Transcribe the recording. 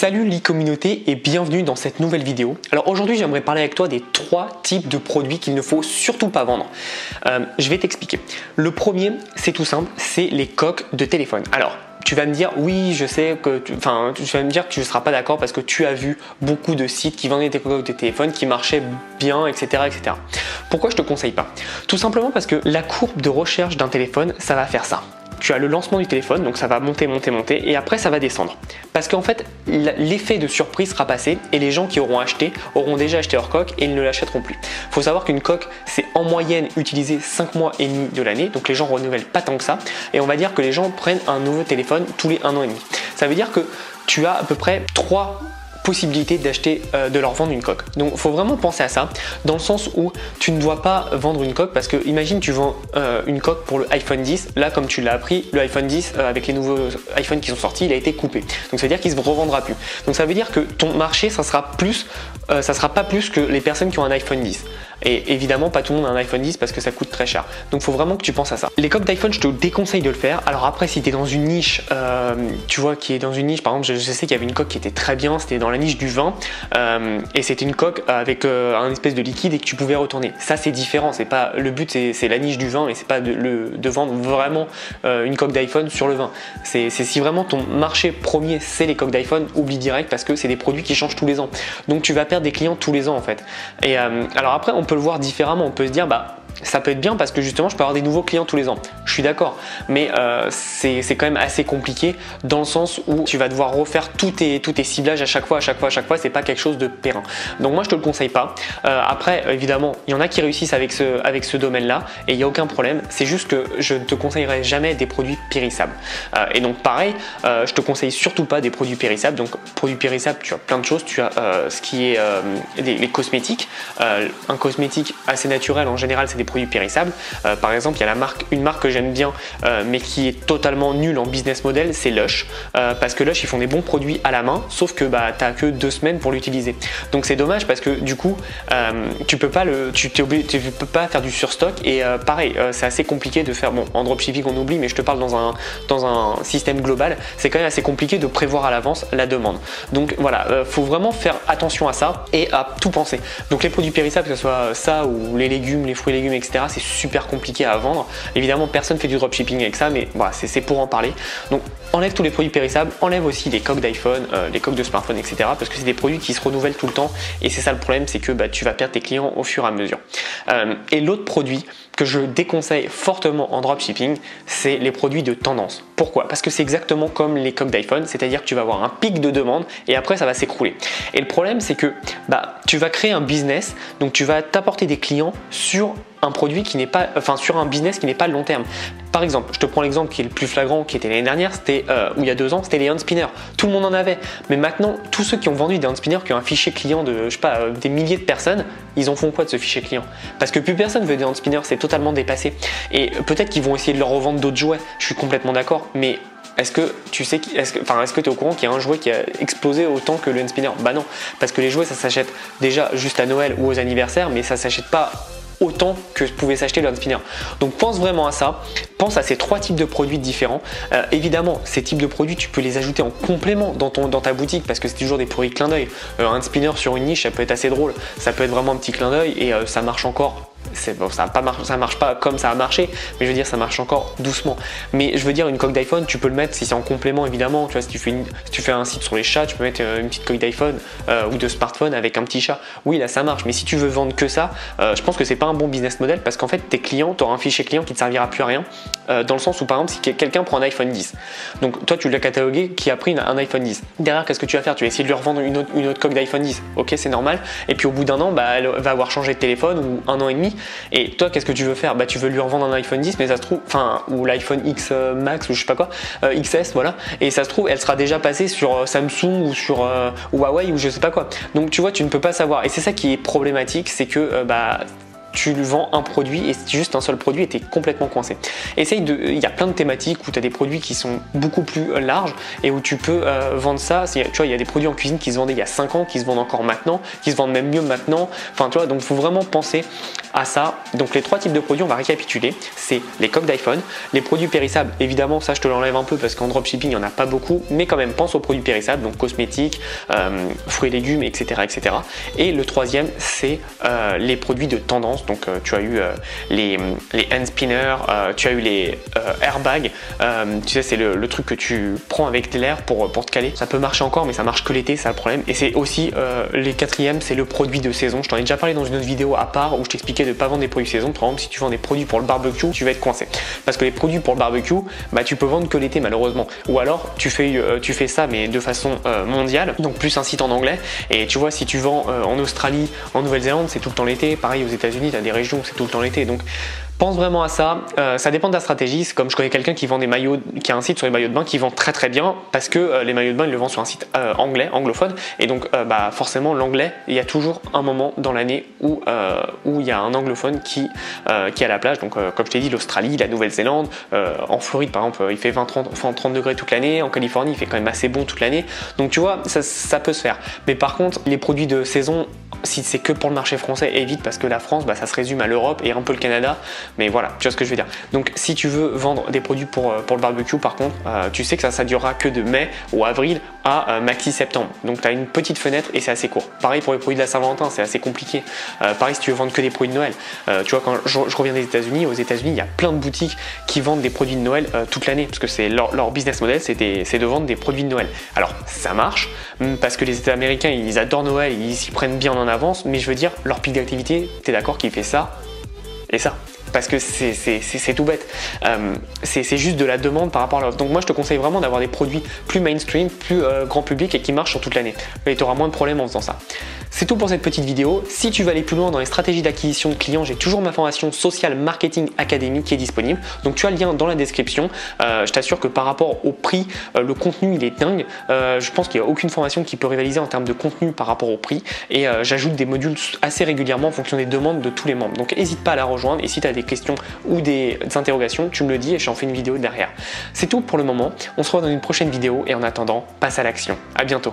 Salut l'e-communauté et bienvenue dans cette nouvelle vidéo. Alors aujourd'hui j'aimerais parler avec toi des 3 types de produits qu'il ne faut surtout pas vendre. Je vais t'expliquer. Le premier, c'est tout simple, c'est les coques de téléphone. Alors tu vas me dire oui, je sais que tu vas me dire que tu ne seras pas d'accord parce que tu as vu beaucoup de sites qui vendaient des coques de téléphone qui marchaient bien, etc., etc. Pourquoi je te conseille pas? Tout simplement parce que la courbe de recherche d'un téléphone, ça va faire ça. Tu as le lancement du téléphone, donc ça va monter, monter, monter, et après ça va descendre. Parce qu'en fait, l'effet de surprise sera passé et les gens qui auront acheté auront déjà acheté leur coque et ils ne l'achèteront plus. Il faut savoir qu'une coque, c'est en moyenne utilisé 5 mois et demi de l'année, donc les gens renouvellent pas tant que ça. Et on va dire que les gens prennent un nouveau téléphone tous les 1 an et demi. Ça veut dire que tu as à peu près 3 possibilité d'acheter, de leur vendre une coque. Donc il faut vraiment penser à ça, dans le sens où tu ne dois pas vendre une coque parce que imagine tu vends une coque pour le iPhone 10, là comme tu l'as appris, le iPhone 10 avec les nouveaux iPhones qui sont sortis, il a été coupé. Donc ça veut dire qu'il ne se revendra plus. Donc ça veut dire que ton marché, ça sera pas plus que les personnes qui ont un iPhone 10. Et évidemment, pas tout le monde a un iPhone 10 parce que ça coûte très cher. Donc il faut vraiment que tu penses à ça. Les coques d'iPhone, je te déconseille de le faire. Alors après, si tu es dans une niche, tu vois, qui est dans une niche, par exemple, je sais qu'il y avait une coque qui était très bien, c'était dans la niche du vin, et c'était une coque avec un espèce de liquide et que tu pouvais retourner. Ça, c'est différent. C'est pas le but, c'est la niche du vin, et c'est pas de vendre vraiment une coque d'iPhone sur le vin. C'est si vraiment ton marché premier, c'est les coques d'iPhone, oublie direct parce que c'est des produits qui changent tous les ans. Donc tu vas perdre des clients tous les ans en fait. Et alors après, on peut le voir différemment, on peut se dire bah ça peut être bien parce que justement je peux avoir des nouveaux clients tous les ans, je suis d'accord, mais c'est quand même assez compliqué dans le sens où tu vas devoir refaire tous tes ciblages à chaque fois, c'est pas quelque chose de périn. Donc moi je te le conseille pas. Après évidemment il y en a qui réussissent avec ce domaine là et il n'y a aucun problème, c'est juste que je ne te conseillerais jamais des produits périssables. Et donc pareil, je te conseille surtout pas des produits périssables. Donc produits périssables, tu as plein de choses, tu as ce qui est les cosmétiques. Un cosmétique assez naturel en général c'est des produits périssables. Par exemple, il y a une marque que j'aime bien mais qui est totalement nulle en business model, c'est Lush. Parce que Lush, ils font des bons produits à la main, sauf que bah, tu n'as que 2 semaines pour l'utiliser. Donc c'est dommage parce que du coup, tu peux pas faire du surstock et pareil, c'est assez compliqué de faire, bon en dropshipping on oublie, mais je te parle dans un système global, c'est quand même assez compliqué de prévoir à l'avance la demande. Donc voilà, faut vraiment faire attention à ça et à tout penser. Donc les produits périssables, que ce soit ça ou les légumes, les fruits et légumes, etc., c'est super compliqué à vendre. Évidemment, personne fait du dropshipping avec ça, mais voilà, c'est pour en parler. Donc, enlève tous les produits périssables, enlève aussi les coques d'iPhone, les coques de smartphone, etc., parce que c'est des produits qui se renouvellent tout le temps. Et c'est ça le problème, c'est que bah, tu vas perdre tes clients au fur et à mesure. Et l'autre produit que je déconseille fortement en dropshipping, c'est les produits de tendance. Pourquoi? Parce que c'est exactement comme les coques d'iPhone, c'est-à-dire que tu vas avoir un pic de demande et après ça va s'écrouler. Et le problème, c'est que bah, tu vas créer un business, donc tu vas t'apporter des clients sur un produit qui n'est pas, sur un business qui n'est pas long terme. Par exemple, je te prends l'exemple qui est le plus flagrant, qui était l'année dernière, c'était ou il y a 2 ans, c'était les hand spinners. Tout le monde en avait, mais maintenant tous ceux qui ont vendu des hand spinners, qui ont un fichier client de, je sais pas, des milliers de personnes, ils en font quoi de ce fichier client? Parce que plus personne veut des hand spinners, c'est totalement dépassé. Et peut-être qu'ils vont essayer de leur revendre d'autres jouets. Je suis complètement d'accord, mais est-ce que tu sais, est-ce que tu es au courant qu'il y a un jouet qui a explosé autant que le hand spinner? Bah non, parce que les jouets ça s'achète déjà juste à Noël ou aux anniversaires, mais ça s'achète pas autant que pouvait s'acheter le hand spinner. Donc pense vraiment à ça, pense à ces 3 types de produits différents. Évidemment, ces types de produits, tu peux les ajouter en complément dans ta boutique parce que c'est toujours des produits clin d'œil. Un hand spinner sur une niche, ça peut être assez drôle, ça peut être vraiment un petit clin d'œil et ça marche encore. Bon, ça marche pas comme ça a marché, mais je veux dire ça marche encore doucement. Mais je veux dire une coque d'iPhone, tu peux le mettre si c'est en complément évidemment. Tu vois, si tu fais un site sur les chats, tu peux mettre une petite coque d'iPhone ou de smartphone avec un petit chat. Oui, là ça marche. Mais si tu veux vendre que ça, je pense que c'est pas un bon business model parce qu'en fait tes clients, tu auras un fichier client qui ne servira plus à rien. Dans le sens où par exemple si quelqu'un prend un iPhone 10, donc toi tu l'as catalogué qui a pris un iPhone 10. Derrière, qu'est-ce que tu vas faire? Tu vas essayer de lui revendre une autre coque d'iPhone 10. Ok, c'est normal. Et puis au bout d'un an, bah, elle va avoir changé de téléphone ou 1 an et demi. Et toi, qu'est-ce que tu veux faire? Bah, tu veux lui revendre un iPhone 10, mais ça se trouve, ou l'iPhone X Max ou je sais pas quoi, XS, voilà. Et ça se trouve, elle sera déjà passée sur Samsung ou sur Huawei ou je sais pas quoi. Donc tu vois, tu ne peux pas savoir. Et c'est ça qui est problématique, c'est que bah tu vends un produit et c'est juste un seul produit et tu es complètement coincé. Il y a plein de thématiques où tu as des produits qui sont beaucoup plus larges et où tu peux vendre ça. Tu vois, il y a des produits en cuisine qui se vendaient il y a 5 ans, qui se vendent encore maintenant, qui se vendent même mieux maintenant. Enfin, tu vois, donc il faut vraiment penser à ça. Donc les 3 types de produits, on va récapituler. C'est les coques d'iPhone, les produits périssables. Évidemment, ça je te l'enlève un peu parce qu'en dropshipping, il n'y en a pas beaucoup, mais quand même, pense aux produits périssables, donc cosmétiques, fruits et légumes, etc., etc. Et le troisième, c'est les produits de tendance. Donc tu as eu les hand spinners, tu as eu les airbags. Tu sais, c'est le truc que tu prends avec de l'air pour te caler. Ça peut marcher encore, mais ça marche que l'été, c'est le problème. Et c'est aussi les quatrièmes, c'est le produit de saison. Je t'en ai déjà parlé dans une autre vidéo à part où je t'expliquais de ne pas vendre des produits saison. Par exemple, si tu vends des produits pour le barbecue, tu vas être coincé. Parce que les produits pour le barbecue, bah, tu peux vendre que l'été malheureusement. Ou alors tu fais ça mais de façon mondiale, donc plus un site en anglais. Et tu vois, si tu vends en Australie, en Nouvelle-Zélande, c'est tout le temps l'été. Pareil aux États-Unis, tu as des régions où c'est tout le temps l'été. Donc pense vraiment à ça, ça dépend de ta stratégie. Comme je connais quelqu'un qui vend des maillots, qui a un site sur les maillots de bain qui vend très très bien parce que les maillots de bain il le vend sur un site anglais, anglophone, et donc bah, forcément l'anglais, il y a toujours un moment dans l'année où il y a un anglophone qui est à la plage. Donc comme je t'ai dit, l'Australie, la Nouvelle-Zélande, en Floride par exemple, il fait 30 degrés toute l'année, en Californie il fait quand même assez bon toute l'année. Donc tu vois, ça peut se faire. Mais par contre, les produits de saison, si c'est que pour le marché français, évite parce que la France, bah, ça se résume à l'Europe et un peu le Canada. Mais voilà, tu vois ce que je veux dire. Donc si tu veux vendre des produits pour le barbecue, par contre, tu sais que ça durera que de mai ou avril à maxi septembre. Donc tu as une petite fenêtre et c'est assez court. Pareil pour les produits de la Saint-Valentin, c'est assez compliqué. Pareil si tu veux vendre que des produits de Noël. Tu vois, quand je reviens des États-Unis, aux États-Unis, il y a plein de boutiques qui vendent des produits de Noël toute l'année parce que c'est leur business model, c'est de vendre des produits de Noël. Alors ça marche parce que les États américains, ils adorent Noël, ils s'y prennent bien en avance, mais je veux dire, leur pic d'activité, tu es d'accord qu'il fait ça et ça. Parce que c'est tout bête. C'est juste de la demande par rapport à l'offre. Donc moi je te conseille vraiment d'avoir des produits plus mainstream, plus grand public et qui marchent sur toute l'année. Et tu auras moins de problèmes en faisant ça. C'est tout pour cette petite vidéo. Si tu veux aller plus loin dans les stratégies d'acquisition de clients, j'ai toujours ma formation Social Marketing Academy qui est disponible. Donc tu as le lien dans la description. Je t'assure que par rapport au prix, le contenu il est dingue. Je pense qu'il n'y a aucune formation qui peut rivaliser en termes de contenu par rapport au prix. Et j'ajoute des modules assez régulièrement en fonction des demandes de tous les membres. Donc n'hésite pas à la rejoindre. Et si tu as des questions ou des interrogations, tu me le dis et j'en fais une vidéo derrière. C'est tout pour le moment. On se revoit dans une prochaine vidéo et en attendant, passe à l'action. À bientôt.